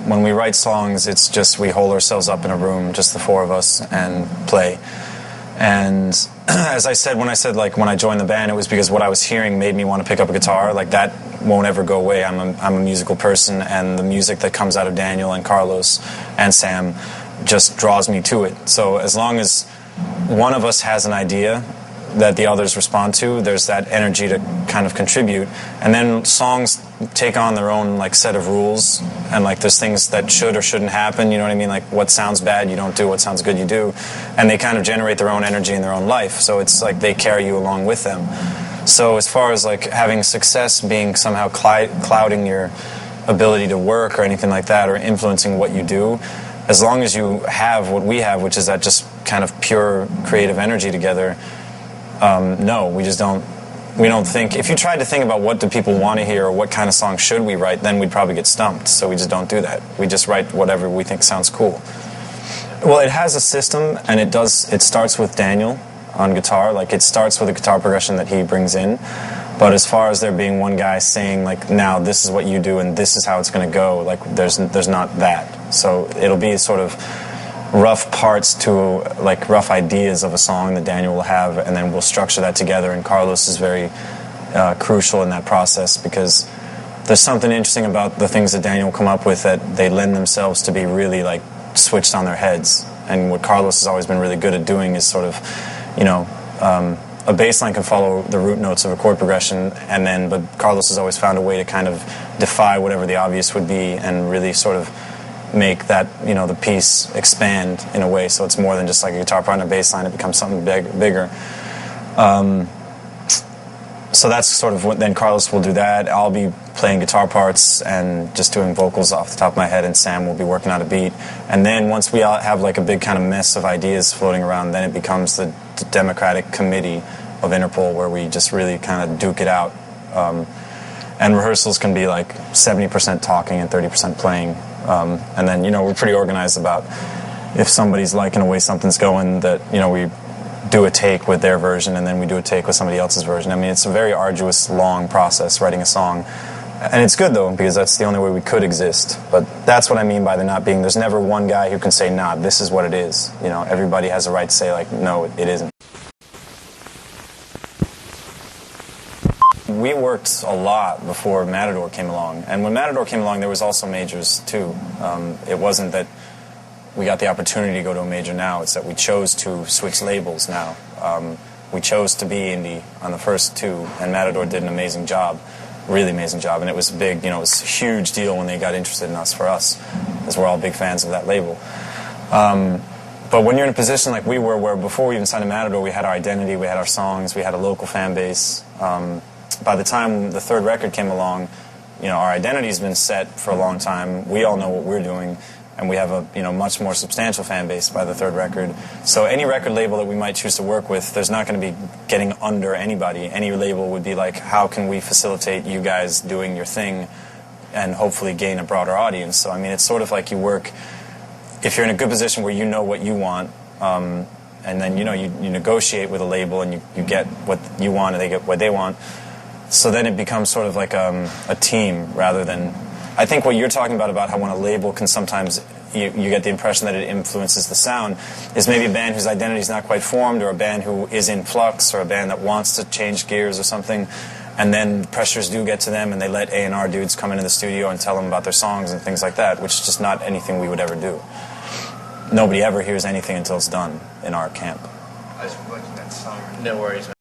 when we write songs, it's just we hold ourselves up in a room, just the four of us, and play. And as I said, when I joined the band, it was because what I was hearing made me want to pick up a guitar. Like, that won't ever go away. I'm a musical person, and the music that comes out of Daniel and Carlos and Sam just draws me to it. So as long as one of us has an idea that the others respond to, there's that energy to kind of contribute. And then songs take on their own like set of rules, and like there's things that should or shouldn't happen, you know what I mean? Like, what sounds bad you don't do, what sounds good you do. And they kind of generate their own energy in their own life, so it's like they carry you along with them. So as far as like having success being somehow clouding your ability to work or anything like that, or influencing what you do, as long as you have what we have, which is that just kind of pure creative energy together, no, we don't think. If you tried to think about what do people want to hear or what kind of song should we write, then we'd probably get stumped. So we just don't do that. We just write whatever we think sounds cool. Well, it has a system, and it starts with Daniel on guitar. Like, it starts with a guitar progression that he brings in. But as far as there being one guy saying, like, now this is what you do and this is how it's going to go, like, there's not that. So it'll be sort of rough parts to, like, rough ideas of a song that Daniel will have, and then we'll structure that together. And Carlos is very crucial in that process, because there's something interesting about the things that Daniel will come up with, that they lend themselves to be really, like, switched on their heads. And what Carlos has always been really good at doing is sort of, you know, a bass line can follow the root notes of a chord progression, but Carlos has always found a way to kind of defy whatever the obvious would be and really sort of make that, you know, the piece expand in a way, so it's more than just like a guitar part and a bass line. It becomes something bigger. So that's sort of what, then Carlos will do that. I'll be playing guitar parts and just doing vocals off the top of my head, and Sam will be working on a beat. And then once we all have like a big kind of mess of ideas floating around, then it becomes the Democratic Committee of Interpol, where we just really kind of duke it out. And rehearsals can be like 70% talking and 30% playing. And then, you know, we're pretty organized about if somebody's liking the way something's going, that, you know, we do a take with their version and then we do a take with somebody else's version. I mean, it's a very arduous, long process writing a song. And it's good, though, because that's the only way we could exist. But that's what I mean by the not being. There's never one guy who can say, nah, this is what it is. You know, everybody has a right to say, like, no, it isn't. We worked a lot before Matador came along. And when Matador came along, there was also majors, too. It wasn't that we got the opportunity to go to a major now. It's that we chose to switch labels now. We chose to be indie on the first two, and Matador did an amazing job, really amazing job. And it was big, you know, it was a huge deal when they got interested in us, for us, because we're all big fans of that label. But when you're in a position like we were, where before we even signed to Matador, we had our identity, we had our songs, we had a local fan base. By the time the third record came along, you know, our identity's been set for a long time. We all know what we're doing, and we have a, you know, much more substantial fan base by the third record. So any record label that we might choose to work with, there's not going to be getting under anybody. Any label would be like, how can we facilitate you guys doing your thing and hopefully gain a broader audience? So, I mean, it's sort of like you work, if you're in a good position where you know what you want, and then, you know, you negotiate with a label and you get what you want and they get what they want. So then it becomes sort of like a team rather than... I think what you're talking about how when a label can sometimes, you get the impression that it influences the sound, is maybe a band whose identity is not quite formed, or a band who is in flux, or a band that wants to change gears or something, and then pressures do get to them and they let A&R dudes come into the studio and tell them about their songs and things like that, which is just not anything we would ever do. Nobody ever hears anything until it's done in our camp. I was watching that song. No worries, man.